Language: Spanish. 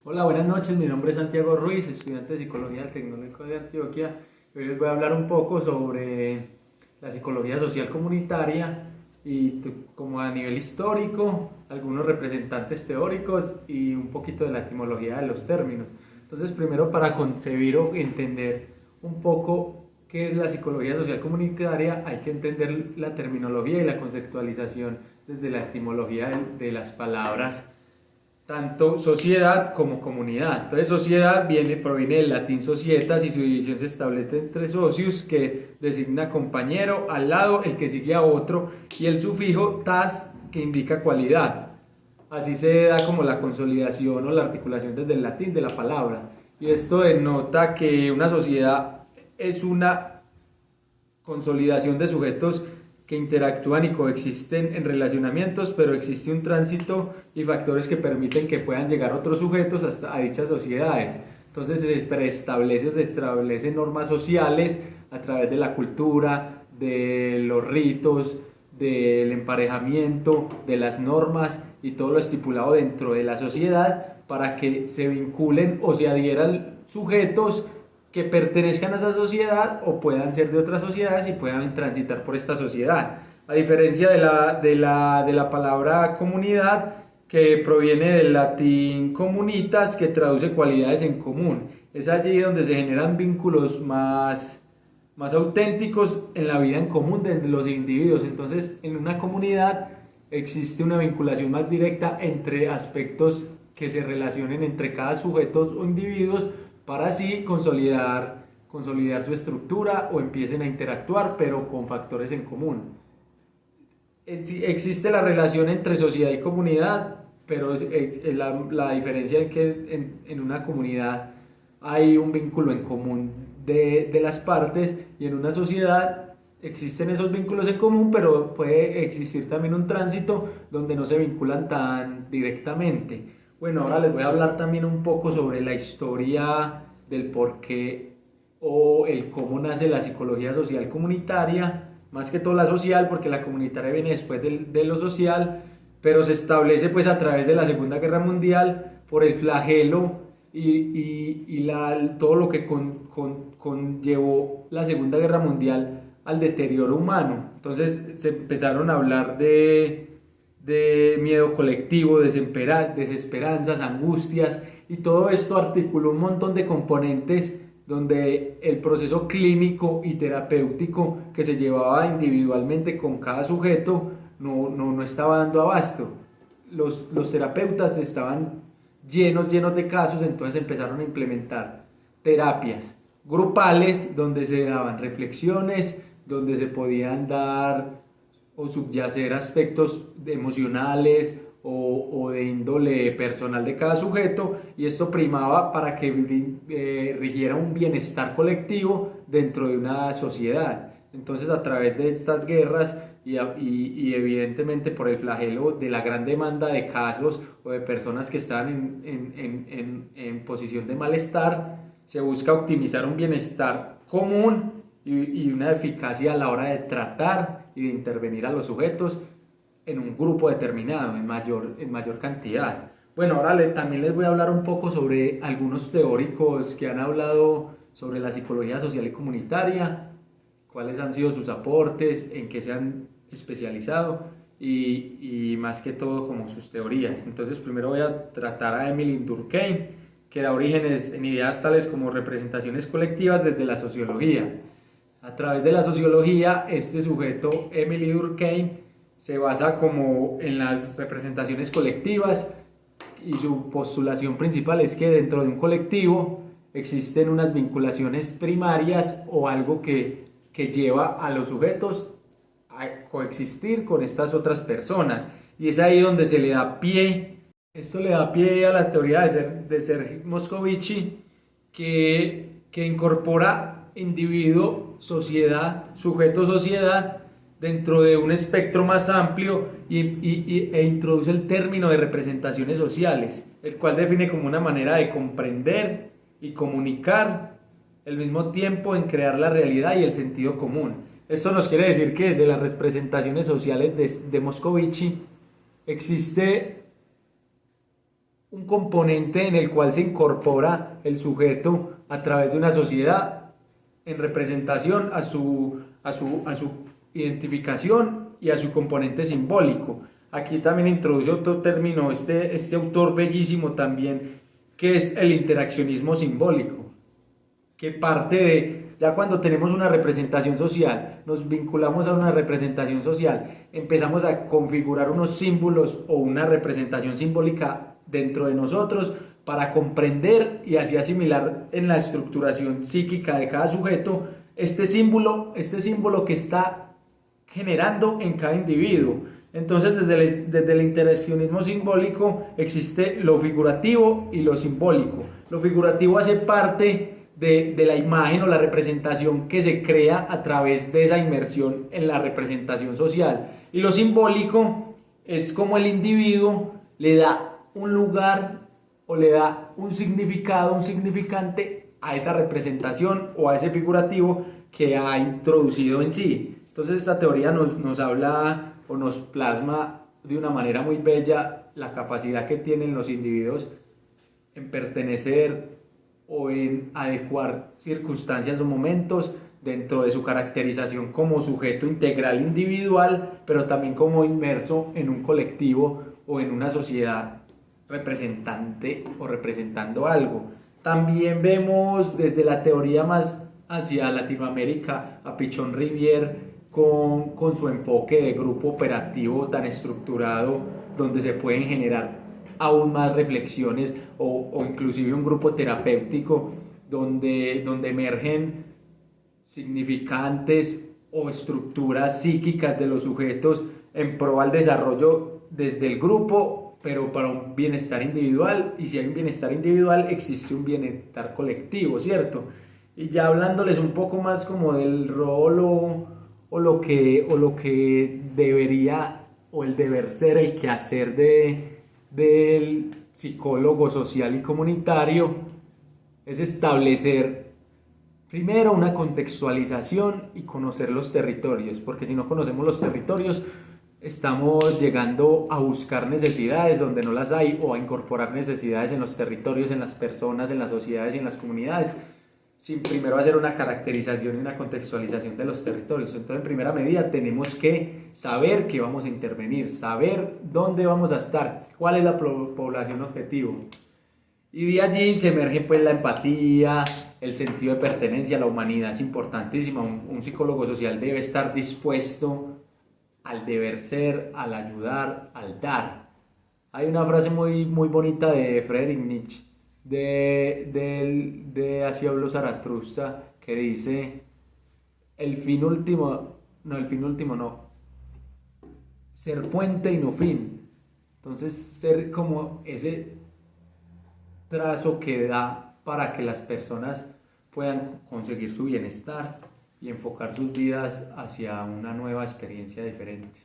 Hola, buenas noches. Mi nombre es Santiago Ruiz, estudiante de Psicología del Tecnológico de Antioquia. Hoy les voy a hablar un poco sobre la psicología social comunitaria y como a nivel histórico, algunos representantes teóricos y un poquito de la etimología de los términos. Entonces, primero para concebir o entender un poco qué es la psicología social comunitaria, hay que entender la terminología y la conceptualización desde la etimología de las palabras tanto sociedad como comunidad. Entonces, sociedad proviene del latín societas y su división se establece entre socius, que designa compañero, al lado, el que sigue a otro, y el sufijo tas, que indica cualidad. Así se da como la consolidación o la articulación desde el latín de la palabra. Y esto denota que una sociedad es una consolidación de sujetos que interactúan y coexisten en relacionamientos, pero existe un tránsito y factores que permiten que puedan llegar otros sujetos hasta a dichas sociedades. Entonces se preestablece o se establecen normas sociales a través de la cultura, de los ritos, del emparejamiento, de las normas y todo lo estipulado dentro de la sociedad para que se vinculen o se adhieran sujetos que pertenezcan a esa sociedad o puedan ser de otras sociedades y puedan transitar por esta sociedad. A diferencia de la palabra comunidad, que proviene del latín comunitas, que traduce cualidades en común. Es allí donde se generan vínculos más auténticos en la vida en común de los individuos. Entonces, en una comunidad existe una vinculación más directa entre aspectos que se relacionen entre cada sujeto o individuos para así consolidar su estructura o empiecen a interactuar, pero con factores en común. Existe la relación entre sociedad y comunidad, pero la diferencia es que en una comunidad hay un vínculo en común de las partes y en una sociedad existen esos vínculos en común, pero puede existir también un tránsito donde no se vinculan tan directamente. Bueno, ahora les voy a hablar también un poco sobre la historia del por qué o el cómo nace la psicología social comunitaria, más que todo la social, porque la comunitaria viene después de lo social, pero se establece pues a través de la Segunda Guerra Mundial por el flagelo y todo lo que conllevó la Segunda Guerra Mundial al deterioro humano. Entonces se empezaron a hablar de miedo colectivo, desesperanzas, angustias, y todo esto articuló un montón de componentes donde el proceso clínico y terapéutico que se llevaba individualmente con cada sujeto no estaba dando abasto. Los terapeutas estaban llenos de casos, entonces empezaron a implementar terapias grupales donde se daban reflexiones, donde se podían dar o subyacer aspectos emocionales o de índole personal de cada sujeto, y esto primaba para que rigiera un bienestar colectivo dentro de una sociedad. Entonces, a través de estas guerras y evidentemente por el flagelo de la gran demanda de casos o de personas que están en posición de malestar, se busca optimizar un bienestar común y una eficacia a la hora de tratar y de intervenir a los sujetos en un grupo determinado, en mayor cantidad. Bueno, ahora también les voy a hablar un poco sobre algunos teóricos que han hablado sobre la psicología social y comunitaria, cuáles han sido sus aportes, en qué se han especializado y más que todo como sus teorías. Entonces primero voy a tratar a Emily Durkheim, que da orígenes en ideas tales como representaciones colectivas desde la sociología. A través de la sociología, este sujeto, Emily Durkheim, se basa como en las representaciones colectivas, y su postulación principal es que dentro de un colectivo existen unas vinculaciones primarias o algo que lleva a los sujetos a coexistir con estas otras personas, y es ahí donde se le da pie. Esto le da pie a la teoría de Sergei Moscovici, que incorpora individuo, sociedad, sujeto, sociedad dentro de un espectro más amplio e introduce el término de representaciones sociales, el cual define como una manera de comprender y comunicar al mismo tiempo en crear la realidad y el sentido común. Esto nos quiere decir que desde las representaciones sociales de Moscovici existe un componente en el cual se incorpora el sujeto a través de una sociedad en representación a su identificación y a su componente simbólico. Aquí también introduce otro término, este autor bellísimo también, que es el interaccionismo simbólico, que parte de, ya cuando tenemos una representación social, nos vinculamos a una representación social, empezamos a configurar unos símbolos o una representación simbólica dentro de nosotros para comprender y así asimilar en la estructuración psíquica de cada sujeto este símbolo que está generando en cada individuo. Entonces, desde el interaccionismo simbólico existe lo figurativo y lo simbólico. Lo figurativo hace parte de la imagen o la representación que se crea a través de esa inmersión en la representación social. Y lo simbólico es como el individuo le da un lugar o le da un significado, un significante a esa representación o a ese figurativo que ha introducido en sí. Entonces esta teoría nos habla o nos plasma de una manera muy bella la capacidad que tienen los individuos en pertenecer o en adecuar circunstancias o momentos dentro de su caracterización como sujeto integral individual, pero también como inmerso en un colectivo o en una sociedad representante o representando algo. También vemos desde la teoría más hacia Latinoamérica a Pichon Rivière con su enfoque de grupo operativo tan estructurado, donde se pueden generar aún más reflexiones o inclusive un grupo terapéutico donde emergen significantes o estructuras psíquicas de los sujetos en pro al desarrollo desde el grupo, pero para un bienestar individual, y si hay un bienestar individual existe un bienestar colectivo, ¿cierto? Y ya hablándoles un poco más como del rol o lo que debería o el deber ser, el quehacer del psicólogo social y comunitario, es establecer primero una contextualización y conocer los territorios, porque si no conocemos los territorios estamos llegando a buscar necesidades donde no las hay o a incorporar necesidades en los territorios, en las personas, en las sociedades y en las comunidades, sin primero hacer una caracterización y una contextualización de los territorios. Entonces, en primera medida, tenemos que saber que vamos a intervenir, saber dónde vamos a estar, cuál es la población objetivo. Y de allí se emerge pues la empatía, el sentido de pertenencia, la humanidad es importantísima. Un psicólogo social debe estar dispuesto al deber ser, al ayudar, al dar. Hay una frase muy, muy bonita de Friedrich Nietzsche, de Así habló Zaratustra, que dice, el fin último no, ser puente y no fin. Entonces, ser como ese trazo que da para que las personas puedan conseguir su bienestar y enfocar sus vidas hacia una nueva experiencia diferente.